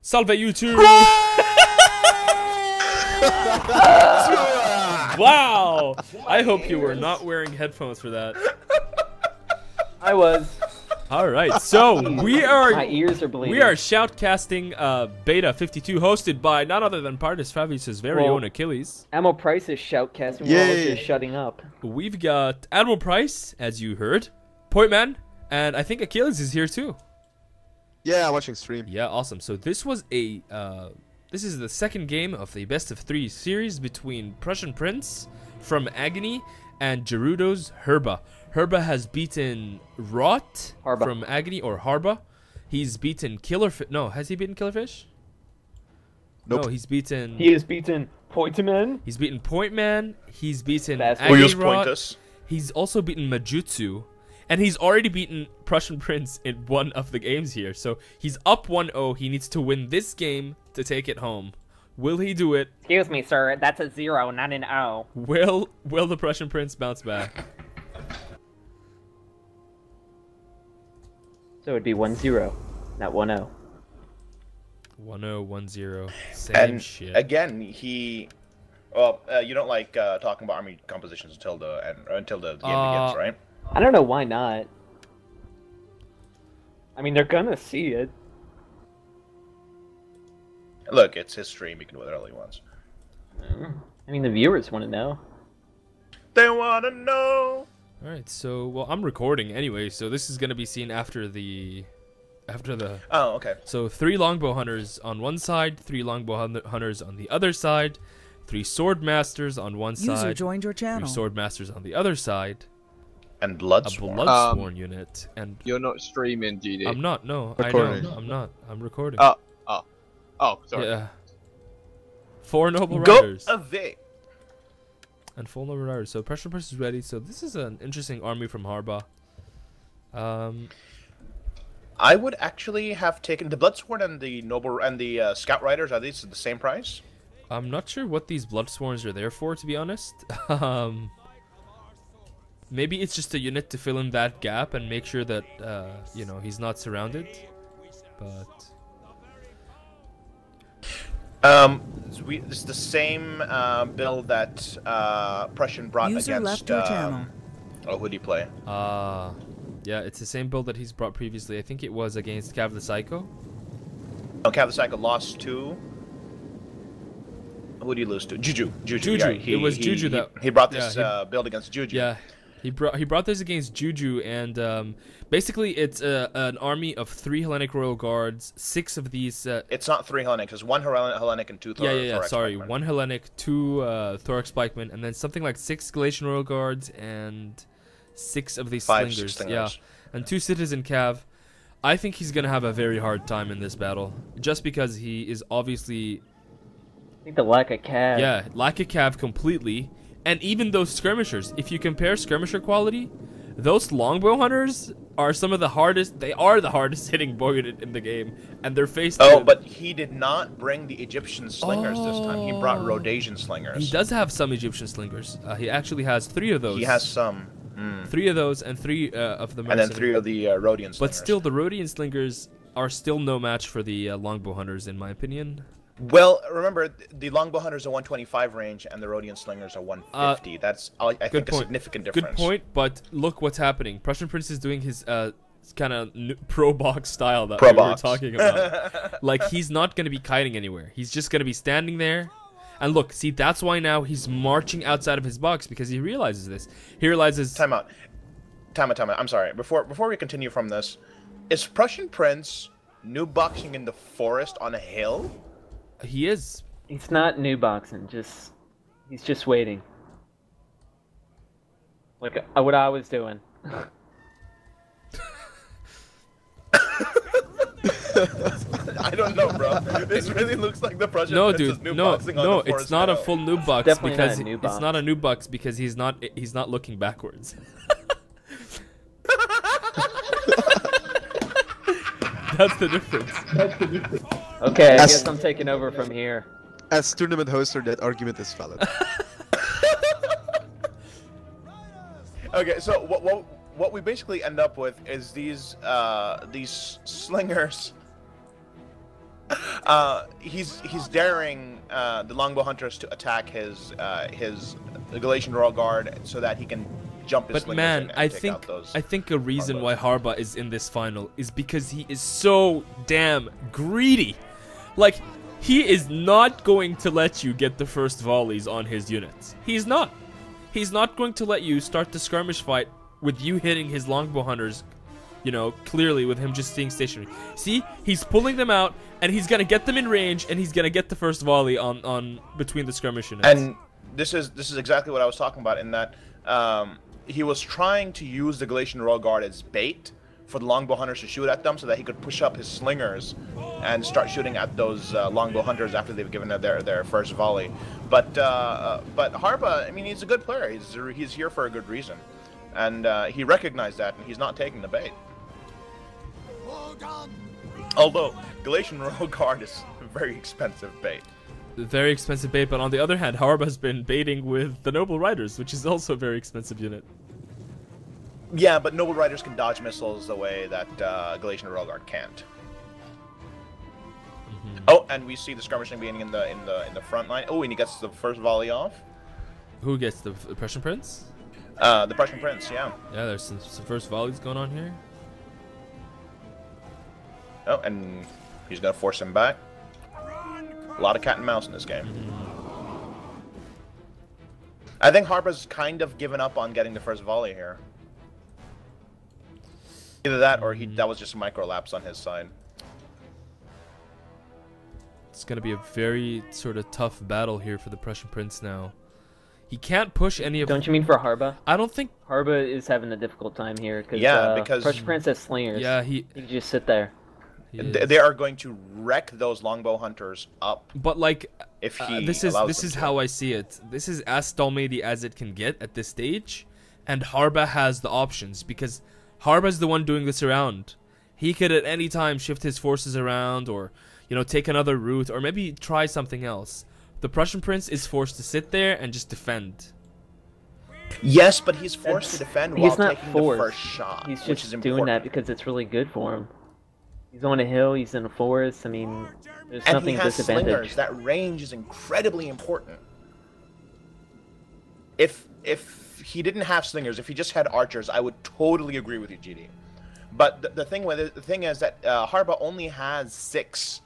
Salve YouTube! Wow! I hope you were not wearing headphones for that. I was. All right, so My ears are bleeding. we are shoutcasting Beta 52, hosted by none other than Partis Fabius' very own Achilles. Admiral Price is shoutcasting while we're just shutting up. We've got Admiral Price, as you heard, Pointman, and I think Achilles is here too. Yeah, watching stream. Yeah, awesome. So this was a this is the second game of the best of 3 series between Prussian Prince from Agony and Gerudo's Harba. Harba has beaten Rot from Agony, or Harba. He's beaten Killerfish. No, has he beaten Killerfish? Nope. No, he's beaten. He has beaten Pointman. He's beaten Pointman. He's beaten That's Agony point Rot. us. He's also beaten Majutsu. And he's already beaten Prussian Prince in one of the games here. So he's up 1-0. He needs to win this game to take it home. Will he do it? Excuse me, sir. That's a 0, not an O. Will the Prussian Prince bounce back? So it'd be 1-0, not 1-0. 1-0, 1-0. Same And shit. again, well, you don't like talking about army compositions until the game begins, right? I don't know why not. I mean, they're gonna see it. Look, it's his stream. He can do whatever he wants. I mean, the viewers want to know. They wanna know. All right, so well, I'm recording anyway, so this is gonna be seen after the. Oh, okay. So 3 longbow hunters on one side, 3 longbow hunters on the other side, 3 sword masters on one User side, joined your 3 channel. sword masters on the other side, And a Bloodsworn. bloodsworn unit, and You're not streaming, GD. I'm not. No, Recording. I know. I'm not. I'm recording. Oh, sorry. Yeah. 4 noble Go riders away. and 4 noble riders. So Prussian Prince is ready. So this is an interesting army from Harba. I would actually have taken the Bloodsworn and the Noble and the Scout Riders. Are these the same price? I'm not sure what these bloodsworns are there for, to be honest. Maybe it's just a unit to fill in that gap and make sure that you know, he's not surrounded. But It's the same build that Prussian brought User against. left your channel. Oh, who did he play? yeah, it's the same build that he's brought previously. I think it was against Cav the Psycho. Oh, Cav the Psycho lost to. Who did he lose to? Juju. Juju. Yeah, It was Juju that he brought this yeah, build against Juju. Yeah, he brought this against Juju, and basically it's an army of 3 Hellenic Royal Guards, 6 of these. It's not 3 Hellenic. It's 1 Hellenic and 2 Thorax. Sorry, Pikemen. 1 Hellenic, 2 Thorax Pikemen, and then something like 6 Galatian Royal Guards and 6 of these 5 slingers. slingers. Yeah, and 2 Citizen Cav. I think he's gonna have a very hard time in this battle, just because he is obviously. I think the lack of cav. Yeah, lack of cav completely. And even those skirmishers, if you compare skirmisher quality, those longbow hunters are some of the hardest. They are the hardest hitting bow unit in the game, and they're faced. Oh, with, but he did not bring the Egyptian slingers this time. He brought Rhodesian slingers. he does have some Egyptian slingers. He actually has 3 of those. He has some. 3 of those and 3 of the. And then 3 of the Rhodian slingers. But still, the Rhodian slingers are still no match for the longbow hunters, in my opinion. Well, remember, the longbow hunters are 125 range, and the Rhodian slingers are 150. That's, I think, a significant difference. Good point, but look what's happening. Prussian Prince is doing his kind of pro box style that we were talking about. Like, he's not going to be kiting anywhere. He's just going to be standing there. And look, see, that's why now he's marching outside of his box, because he realizes this. He realizes... Time out. I'm sorry. Before we continue from this, is Prussian Prince new boxing in the forest on a hill? He is. He's not new boxing. He's just waiting. Like what I was doing. I don't know, bro. This really looks like the Prussian No, Prince is dude. new No, boxing on no. the forest It's not a hill. full noob box Definitely because not a noob it's box. not a noob box because he's not looking backwards. That's the difference. Okay, I guess I'm taking over from here. As tournament hoster, that argument is valid. Okay, so what we basically end up with is these slingers He's daring the longbow hunters to attack his Galatian Royal Guard so that he can jump his But slingers man, in and I take think out those a reason Harbas. why Harba is in this final is because he is so damn greedy. Like, he is not going to let you get the first volleys on his units. He's not. He's not going to let you start the skirmish fight with you hitting his longbow hunters, you know, clearly with him just staying stationary. See, he's pulling them out, and he's gonna get them in range, and he's gonna get the first volley on between the skirmish units. And this is exactly what I was talking about in that he was trying to use the Galatian Royal Guard as bait for the longbow hunters to shoot at them so that he could push up his slingers and start shooting at those longbow hunters after they've given their first volley. But Harba, I mean, he's a good player. He's here for a good reason. And he recognized that, and he's not taking the bait. Although, Galatian Royal Guard is a very expensive bait. Very expensive bait, but on the other hand, Harba's been baiting with the Noble Riders, which is also a very expensive unit. Yeah, but Noble Riders can dodge missiles the way that Galatian Royal Guard can't. Oh, and we see the skirmishing beginning in the front line. Oh, and he gets the first volley off. Who gets the Prussian Prince? The Prussian Prince, yeah. Yeah, there's some first volleys going on here. Oh, and he's gonna force him back. A lot of cat and mouse in this game. I think Harba's kind of given up on getting the first volley here. Either that, or that was just a micro lapse on his side. It's gonna be a very sort of tough battle here for the Prussian Prince now. He can't push any of. Don't you mean for Harba? I don't think. Harba is having a difficult time here because Prussian Prince has slingers. Yeah, he can just sit there. They are going to wreck those longbow hunters up. But like, if he this is how I see it. This is as Stalmady as it can get at this stage, and Harba has the options because Harba's the one doing this around. He could at any time shift his forces around, or take another route, or maybe try something else. The Prussian Prince is forced to sit there and just defend. Yes, but he's forced to defend while taking the first shot. He's which just is doing important. that because it's really good for him. He's on a hill, he's in a forest, I mean, there's And nothing he has disadvantage. slingers. That range is incredibly important. If he didn't have slingers, if he just had archers, I would totally agree with you, GD. But the thing is that Harba only has 6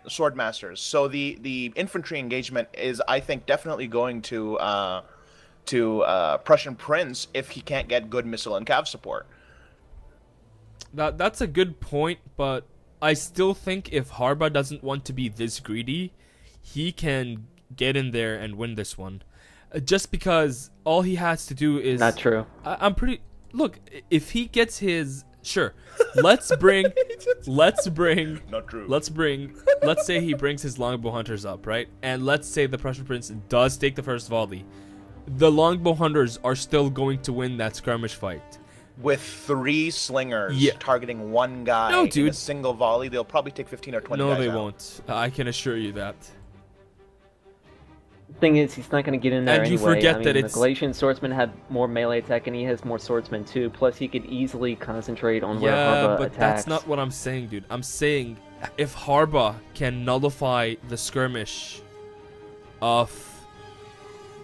sword masters, so the infantry engagement is, I think, definitely going to Prussian Prince if he can't get good missile and cav support. That's a good point, but I still think if Harba doesn't want to be this greedy, he can get in there and win this one. Just because all he has to do is... Not true. I'm pretty... Look, if he gets his... Sure. Let's bring... Not true. Let's say he brings his longbow hunters up, right? And let's say the Prussian Prince does take the first volley. The longbow hunters are still going to win that skirmish fight. With 3 slingers targeting one guy in a single volley, they'll probably take 15 or 20 guys No, they out. won't. I can assure you that. The thing is, he's not going to get in there And you anyway. forget I mean, that the it's... Galatian swordsman had more melee attack, and he has more swordsmen too. Plus, he could easily concentrate on where Harba but attacks. that's not what I'm saying, dude. I'm saying if Harba can nullify the skirmish of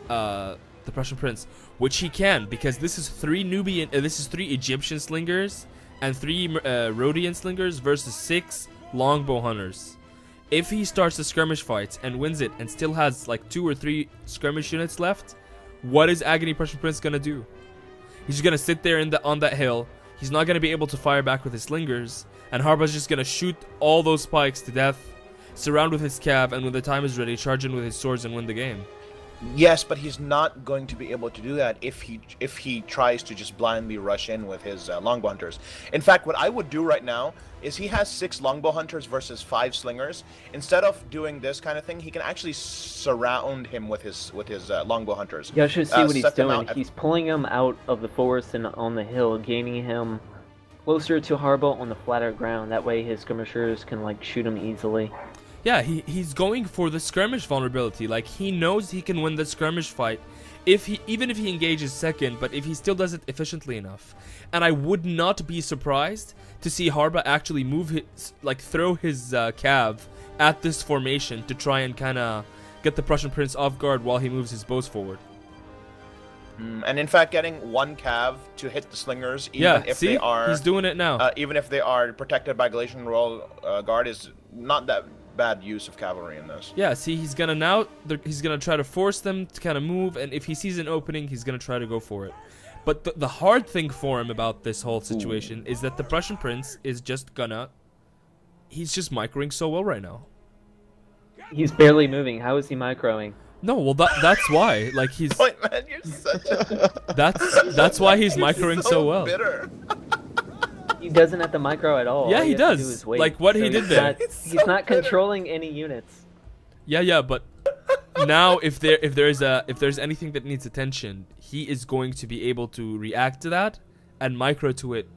the Prussian Prince, which he can, because this is 3 Egyptian slingers and 3 Rhodian slingers versus 6 longbow hunters. If he starts the skirmish fights and wins it and still has like 2 or 3 skirmish units left, what is Agony Prussian Prince gonna do? He's just gonna sit there on that hill. He's not gonna be able to fire back with his slingers, and Harba's just gonna shoot all those spikes to death, surround with his cav, and when the time is ready, charge in with his swords and win the game. Yes, but he's not going to be able to do that if he tries to just blindly rush in with his longbow hunters. In fact, what I would do right now is he has 6 longbow hunters versus 5 slingers. Instead of doing this kind of thing, he can actually surround him with his longbow hunters. You should see what he's doing. He's pulling him out of the forest and on the hill, gaining him closer to Harba on the flatter ground. That way his skirmishers can like shoot him easily. Yeah, he's going for the skirmish vulnerability. Like, he knows he can win the skirmish fight even if he engages second, but if he still does it efficiently enough. And I would not be surprised to see Harba actually throw his cav at this formation to try and kind of get the Prussian Prince off guard while he moves his bows forward. And in fact, getting one cav to hit the slingers, even if they are, he's doing it now. Even if they are protected by Galatian Royal Guard, is not that bad use of cavalry in this. Yeah, see, he's gonna try to force them to kind of move, and if he sees an opening, he's gonna try to go for it. But the hard thing for him about this whole situation is that the Prussian Prince is just he's just microing so well right now. He's barely moving. How is he microing? No, well that's why. Like he's. Boy, man, you're such a... That's why he's microing so well. Bitter. He doesn't have to micro at all. Yeah, all he has to does. do is wait. Like what he did there. He's not controlling any units. Yeah, but now if there's anything that needs attention, he is going to be able to react to that and micro to it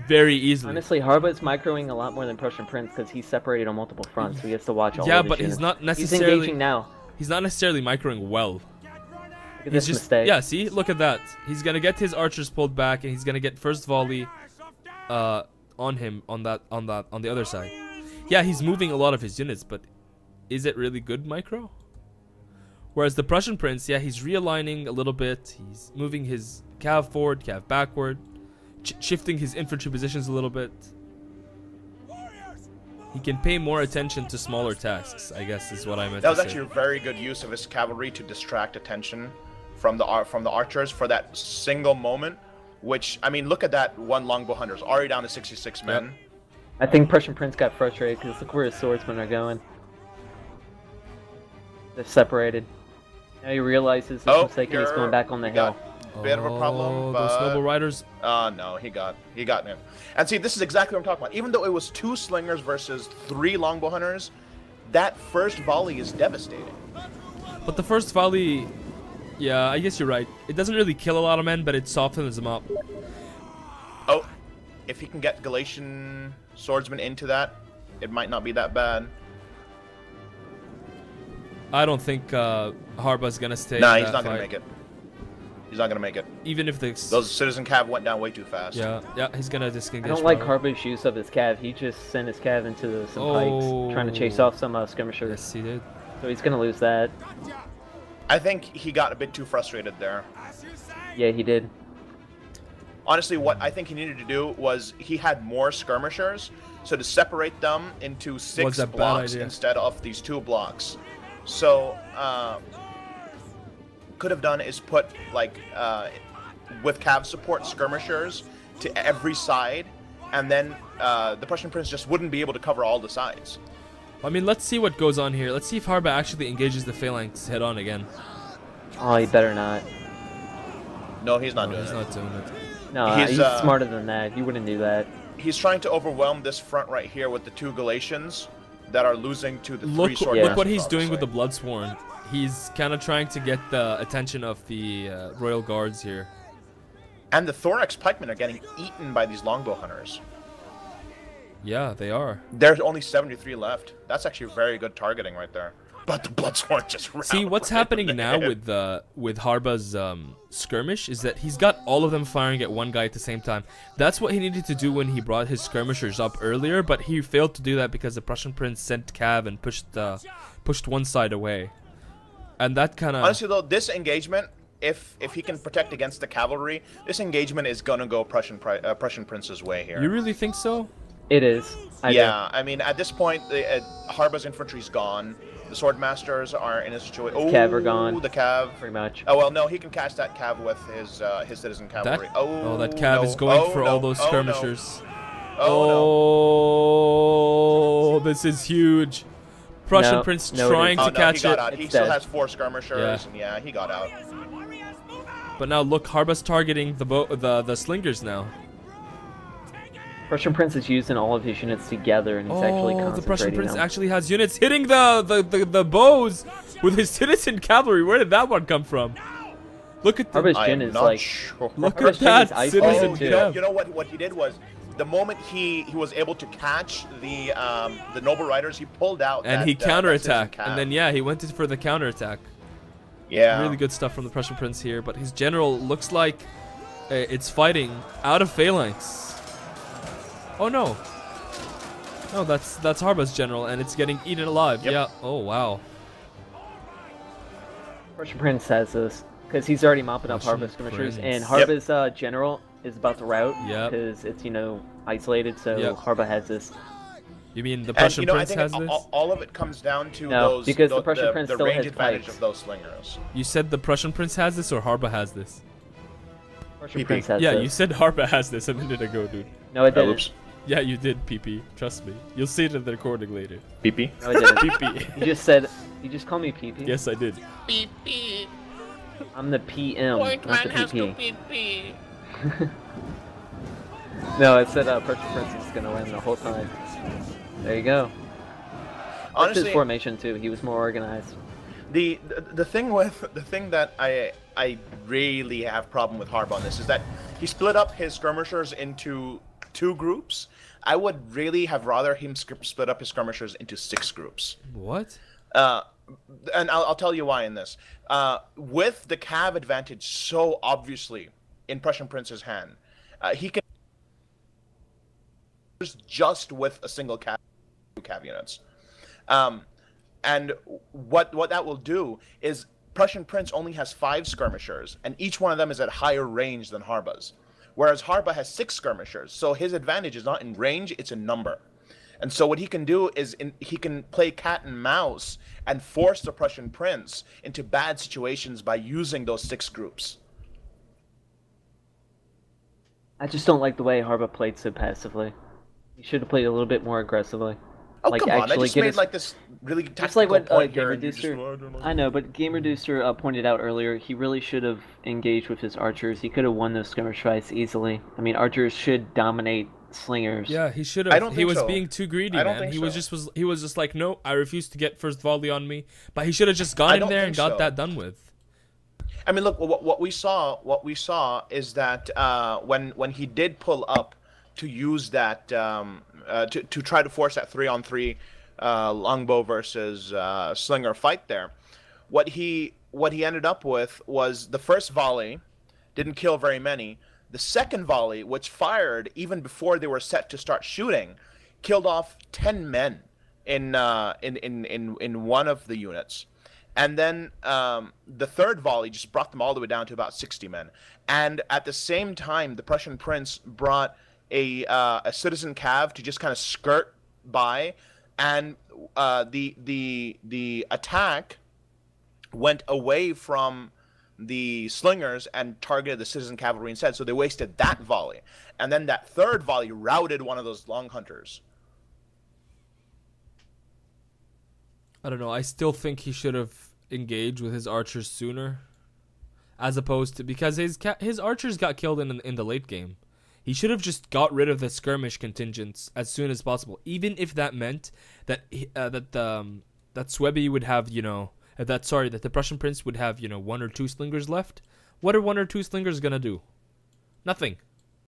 very easily. Honestly, Harba is microing a lot more than Prussian Prince because he's separated on multiple fronts, so he has to watch all of his but units. he's not necessarily. He's engaging now. He's not necessarily microing well. Look at this mistake. Yeah, see, look at that. He's gonna get his archers pulled back, and he's gonna get first volley, on him on the other side. Yeah, he's moving a lot of his units, but is it really good micro? Whereas the Prussian Prince, yeah, he's realigning a little bit. He's moving his cav forward, cav backward, shifting his infantry positions a little bit. He can pay more attention to smaller tasks, I guess is what I meant to say. That was actually a very good use of his cavalry to distract attention from the archers for that single moment. Which, I mean, look at that one longbow hunter's already down to 66 men. Yep. I think Prussian Prince got frustrated because look where his swordsmen are going. They're separated. Now he realizes his mistake and he's going back on the hill. Bit of a problem, but those noble riders. No, he got him. And see, this is exactly what I'm talking about. Even though it was 2 slingers versus 3 longbow hunters, that first volley is devastating. But the first volley, yeah, I guess you're right. It doesn't really kill a lot of men, but it softens them up. Oh, if he can get Galatian swordsmen into that, it might not be that bad. I don't think Harba's gonna stay. Nah, in he's that not gonna fight. make it. He's not gonna make it. Even if those citizen cav went down way too fast. Yeah, he's gonna disengage. I don't like Harba's use of his cav. He just sent his cav into some pikes, trying to chase off some skirmishers. Yes, he did. So he's gonna lose that. I think he got a bit too frustrated there. Yeah, he did. Honestly, what I think he needed to do was he had more skirmishers, so to separate them into 6 blocks instead of these 2 blocks. So, could have done is put like with cav support skirmishers to every side, and then the Prussian Prince just wouldn't be able to cover all the sides. I mean, let's see what goes on here. Let's see if Harba actually engages the phalanx head on again. Oh, he better not. No, he's not doing it. He's not doing it. No, he's smarter than that. He wouldn't do that. He's trying to overwhelm this front right here with the 2 Galatians that are losing to the 3 sword. Look what he's doing with the Bloodsworn. He's kind of trying to get the attention of the Royal Guards here. And the Thorax pikemen are getting eaten by these longbow hunters. Yeah, they are. There's only 73 left. That's actually very good targeting right there. But the Bloodsworn just ran. See, what's happening now with Harba's skirmish is that he's got all of them firing at one guy at the same time. That's what he needed to do when he brought his skirmishers up earlier, but he failed to do that because the Prussian Prince sent cav and pushed one side away. And that kind of... Honestly, though, this engagement, if he can protect against the cavalry, this engagement is going to go Prussian Prince's way here. You really think so? It is. I mean, at this point, Harba's infantry's gone. The swordmasters are in a situation. Oh, cav are gone. The cav. Pretty much. Oh well, no, he can catch that cav with his citizen cavalry. That cav is going for all those skirmishers. Oh, this is huge. Prussian Prince trying to catch it. He still has 4 skirmishers, and yeah, he got out. But now look, Harba's targeting the slingers now. Prussian Prince is using all of his units together, and he's actually concentrating the Prussian Prince them. actually has units hitting the bows with his citizen cavalry. Where did that one come from? Look at Harba's Jin is like... Sure. Look at that citizen cav. You know what he did was, the moment he was able to catch the noble riders, he pulled out and he counterattacked, and then he went in for the counterattack. Yeah, really good stuff from the Prussian Prince here, but his general looks like it's fighting out of phalanx. Oh no! Oh, that's Harba's general, and it's getting eaten alive. Yep. Yeah. Oh, wow. Prussian Prince has this because he's already mopping up Prussian Harba's skirmishers, Prince. and Harba's general is about to rout Yep. because it's isolated. So Yep. Harba has this. You mean the And Prussian I Prince think has this? all of it comes down to No, those because the Prussian Prince the still range has advantage pikes. of those slingers. You said the Prussian Prince has this, or Harba has this? Prussian PP. Prince has Yeah, this. you said Harba has this a minute ago, dude. No, I didn't. Oops. Yeah, you did, PP. Trust me. You'll see it in the recording later. PP. No, I didn't. PP. You just called me PP. Yes, I did. I'm the PM, not the PP. No, I said Prussian Prince is gonna win the whole time. There you go. That's Honestly, his formation too. He was more organized. the thing that I really have problem with Harba on this is that he split up his skirmishers into 2 groups. I would really have rather him split up his skirmishers into 6 groups. What? And I'll tell you why in this. With the cav advantage so obviously in Prussian Prince's hand, he can just with a single cav units. And what that will do is Prussian Prince only has 5 skirmishers, and each one of them is at higher range than Harba's. Whereas Harba has 6 skirmishers, so his advantage is not in range, it's in number. And so what he can do is he can play cat and mouse and force the Prussian Prince into bad situations by using those 6 groups. I just don't like the way Harba played so passively. He should have played a little bit more aggressively. Oh, Like, come on, I actually just get made his- like this really tactical Just like what point Game here, and you just- Reducer. I know, but Game Reducer pointed out earlier, he really should have engaged with his archers. He could have won those skirmish fights easily. I mean, archers should dominate slingers. Yeah, he should I have. don't He think was so. being too greedy, I don't man. think He was just like, no, I refuse to get first volley on me. But he should have just gone I in don't there and think got so. that done with. I mean, look, what we saw is that when he did pull up to use that to try to force that 3-on-3 longbow versus slinger fight there, what he ended up with was the first volley didn't kill very many. The second volley, which fired even before they were set to start shooting, killed off 10 men in one of the units. And then the third volley just brought them all the way down to about 60 men. And at the same time, the Prussian Prince brought a citizen cav to just kind of skirt by, and the attack went away from the slingers and targeted the citizen cavalry instead. So they wasted that volley, and then that third volley routed one of those long hunters. I don't know. I still think he should have engaged with his archers sooner, as opposed to, because his archers got killed in the late game. He should have just got rid of the skirmish contingents as soon as possible, even if that meant that that Suebi would have, that the Prussian Prince would have, 1 or 2 slingers left. What are 1 or 2 slingers gonna do? Nothing.